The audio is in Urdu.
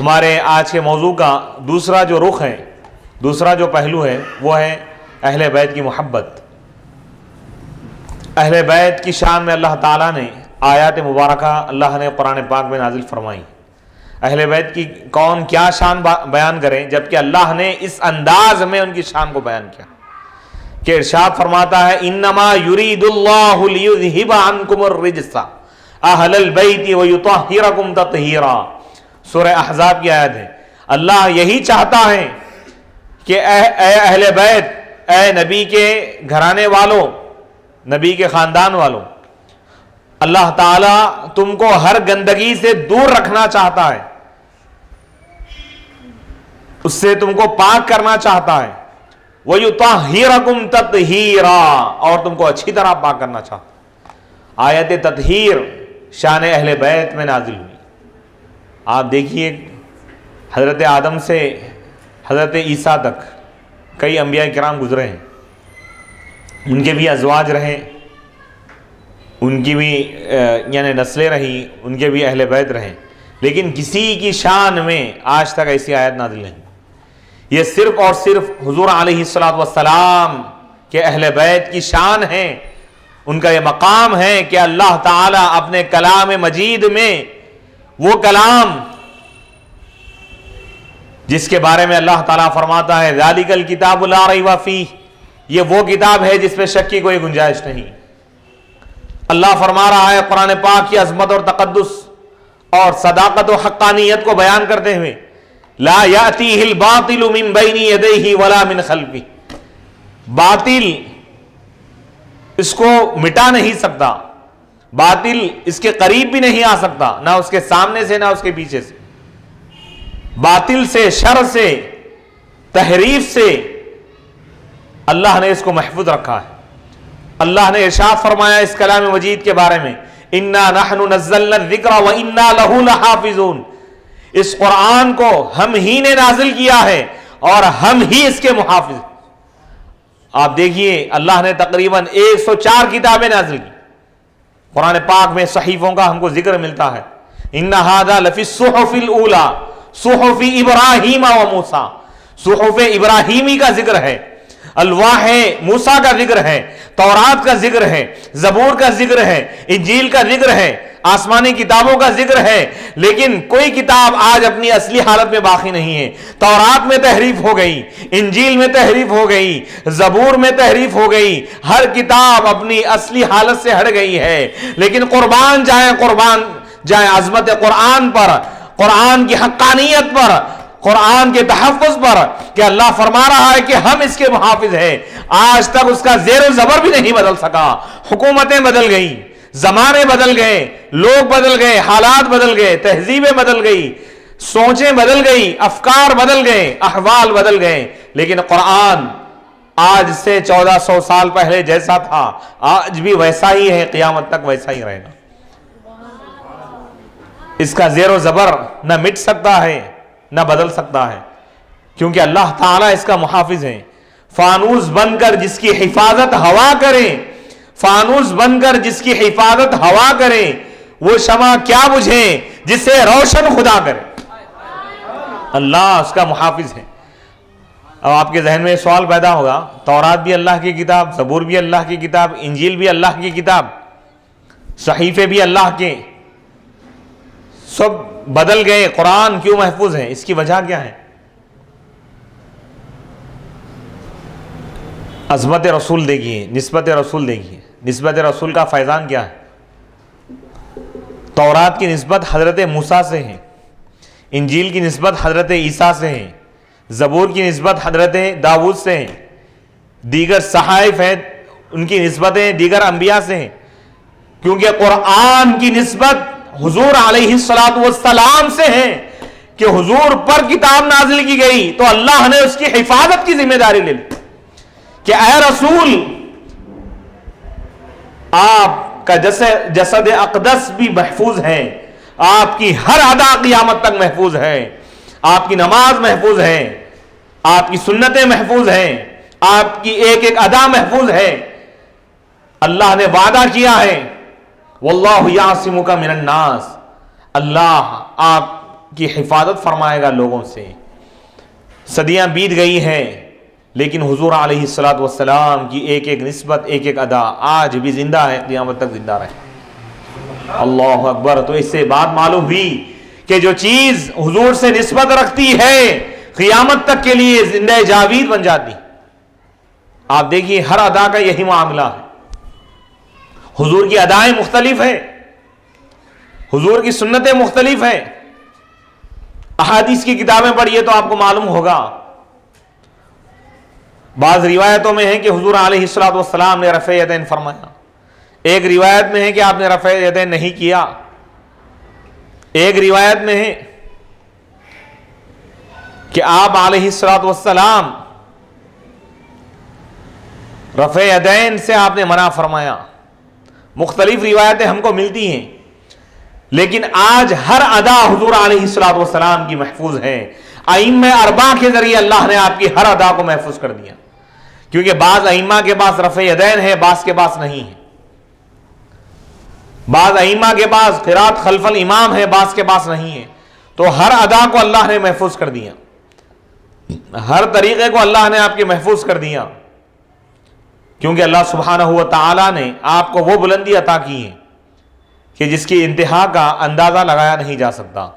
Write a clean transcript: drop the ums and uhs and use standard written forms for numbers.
ہمارے آج کے موضوع کا دوسرا جو رخ ہے، دوسرا جو پہلو ہے، وہ ہے اہل بیت کی محبت۔ اہل بیت کی شان میں اللہ تعالیٰ نے آیات مبارکہ اللہ نے قرآن پاک میں نازل فرمائی۔ اہل بیت کی کون کیا شان بیان کریں، جبکہ اللہ نے اس انداز میں ان کی شان کو بیان کیا کہ ارشاد فرماتا ہے انما یرید اللہ لیذہب عنکم الرجس اہل البیت ویطہرکم تطہیرا، سورہ احزاب کی آیت ہے۔ اللہ یہی چاہتا ہے کہ اے اہل بیت، اے نبی کے گھرانے والوں، نبی کے خاندان والوں، اللہ تعالیٰ تم کو ہر گندگی سے دور رکھنا چاہتا ہے، اس سے تم کو پاک کرنا چاہتا ہے، وَيُطَهِّرَكُمْ تَطْهِيرًا، اور تم کو اچھی طرح پاک کرنا چاہتا ہے۔ آیت تطہیر شان اہل بیت میں نازل ہوئی۔ آپ دیکھیے حضرت آدم سے حضرت عیسیٰ تک کئی انبیاء کرام گزرے ہیں، ان کے بھی ازواج رہے، ان کی بھی یعنی نسلیں رہی، ان کے بھی اہل بیت رہے، لیکن کسی کی شان میں آج تک ایسی آیت نازل نہیں۔ یہ صرف اور صرف حضور علیہ السلام کے اہل بیت کی شان ہے، ان کا یہ مقام ہے کہ اللہ تعالیٰ اپنے کلام مجید میں وہ کلام جس کے بارے میں اللہ تعالیٰ فرماتا ہے ذالک الکتاب لا ریب فیہ، یہ وہ کتاب ہے جس میں شک کی کوئی گنجائش نہیں۔ اللہ فرما رہا ہے قرآن پاک کی عظمت اور تقدس اور صداقت و حقانیت کو بیان کرتے ہوئے لا یأتیہ الباطل من بین یدیہ ولا من خلفہ، باطل اس کو مٹا نہیں سکتا، باطل اس کے قریب بھی نہیں آ سکتا، نہ اس کے سامنے سے نہ اس کے پیچھے سے۔ باطل سے، شر سے، تحریف سے اللہ نے اس کو محفوظ رکھا ہے۔ اللہ نے ارشاد فرمایا اس کلام مجید کے بارے میں اِنَّا نَحْنُ نَزَّلْنَا الذِّكْرَ وَإِنَّا لَهُ لَحَافِظُونَ، اس قرآن کو ہم ہی نے نازل کیا ہے اور ہم ہی اس کے محافظ ہیں۔ آپ دیکھیے اللہ نے تقریباً 104 کتابیں نازل کی۔ قرآن پاک میں صحیفوں کا ہم کو ذکر ملتا ہے، اِنَّ هَذَا لَفِي الصُّحُفِ الْأُولَى صحف ابراہیم و موسیٰ، صحف ابراہیمی کا ذکر ہے، الواح موسیٰ کا ذکر ہے، تورات کا ذکر ہے، زبور کا ذکر ہے، انجیل کا ذکر ہے، آسمانی کتابوں کا ذکر ہے، لیکن کوئی کتاب آج اپنی اصلی حالت میں باقی نہیں ہے۔ تورات میں تحریف ہو گئی، انجیل میں تحریف ہو گئی، زبور میں تحریف ہو گئی، ہر کتاب اپنی اصلی حالت سے ہٹ گئی ہے۔ لیکن قربان جائیں عظمت قرآن پر، قرآن کی حقانیت پر، قرآن کے تحفظ پر، کہ اللہ فرما رہا ہے کہ ہم اس کے محافظ ہیں۔ آج تک اس کا زیر و زبر بھی نہیں بدل سکا۔ حکومتیں بدل گئی، زمانے بدل گئے، لوگ بدل گئے، حالات بدل گئے، تہذیبیں بدل گئی، سوچیں بدل گئی، افکار بدل گئے، احوال بدل گئے، لیکن قرآن آج سے 1400 سال پہلے جیسا تھا آج بھی ویسا ہی ہے، قیامت تک ویسا ہی رہے گا۔ اس کا زیر و زبر نہ مٹ سکتا ہے نہ بدل سکتا ہے، کیونکہ اللہ تعالیٰ اس کا محافظ ہے۔ فانوس بن کر جس کی حفاظت ہوا کرے، فانوس بن کر جس کی حفاظت ہوا کرے، وہ شمع کیا بجھے جسے روشن خدا کرے۔ اللہ اس کا محافظ ہے۔ اب آپ کے ذہن میں سوال پیدا ہوگا، تورات بھی اللہ کی کتاب، زبور بھی اللہ کی کتاب، انجیل بھی اللہ کی کتاب، صحیفے بھی اللہ کے، سب بدل گئے، قرآن کیوں محفوظ ہے؟ اس کی وجہ کیا ہے؟ عظمت رسول دیکھیے، نسبت رسول دیکھیے، نسبت رسول کا فیضان کیا ہے؟ تورات کی نسبت حضرت موسیٰ سے ہے، انجیل کی نسبت حضرت عیسیٰ سے ہے، زبور کی نسبت حضرت داؤد سے ہے، دیگر صحائف ہیں ان کی نسبتیں دیگر انبیاء سے ہیں، کیونکہ قرآن کی نسبت حضور علیہ السلام سے ہے کہ حضور پر کتاب نازل کی گئی تو اللہ نے اس کی حفاظت کی ذمہ داری لے لی کہ اے رسول آپ کا جسد اقدس بھی محفوظ ہے، آپ کی ہر ادا قیامت تک محفوظ ہے، آپ کی نماز محفوظ ہے، آپ کی سنتیں محفوظ ہیں، آپ کی ایک ایک ادا محفوظ ہے۔ اللہ نے وعدہ کیا ہے واللہ یعصمک من الناس، اللہ آپ کی حفاظت فرمائے گا لوگوں سے۔ صدیاں بیت گئی ہیں لیکن حضور علیہ الصلوۃ والسلام کی ایک ایک نسبت، ایک ایک ادا آج بھی زندہ ہے، قیامت تک زندہ رہے۔ اللہ اکبر۔ تو اس سے بات معلوم ہوئی کہ جو چیز حضور سے نسبت رکھتی ہے قیامت تک کے لیے زندہ جاوید بن جاتی۔ آپ دیکھیے ہر ادا کا یہی معاملہ ہے۔ حضور کی ادائیں مختلف ہیں، حضور کی سنتیں مختلف ہیں۔ احادیث کی کتابیں پڑھیے تو آپ کو معلوم ہوگا، بعض روایتوں میں ہے کہ حضور علیہ الصلوۃ والسلام نے رفع یدین فرمایا، ایک روایت میں ہے کہ آپ نے رفع یدین نہیں کیا، ایک روایت میں ہے کہ آپ علیہ الصلوۃ والسلام رفع یدین سے آپ نے منع فرمایا۔ مختلف روایتیں ہم کو ملتی ہیں، لیکن آج ہر ادا حضور علیہ الصلوۃ والسلام کی محفوظ ہے۔ ائمہ اربعہ کے ذریعے اللہ نے آپ کی ہر ادا کو محفوظ کر دیا، کیونکہ بعض ائمہ کے پاس رفع یدین ہے، بعض کے پاس نہیں ہے، بعض ائمہ کے پاس قرات خلف الامام ہے، بعض کے پاس نہیں ہے۔ تو ہر ادا کو اللہ نے محفوظ کر دیا، ہر طریقے کو اللہ نے آپ کے محفوظ کر دیا، کیونکہ اللہ سبحانہ و تعالی نے آپ کو وہ بلندی عطا کی ہے کہ جس کی انتہا کا اندازہ لگایا نہیں جا سکتا۔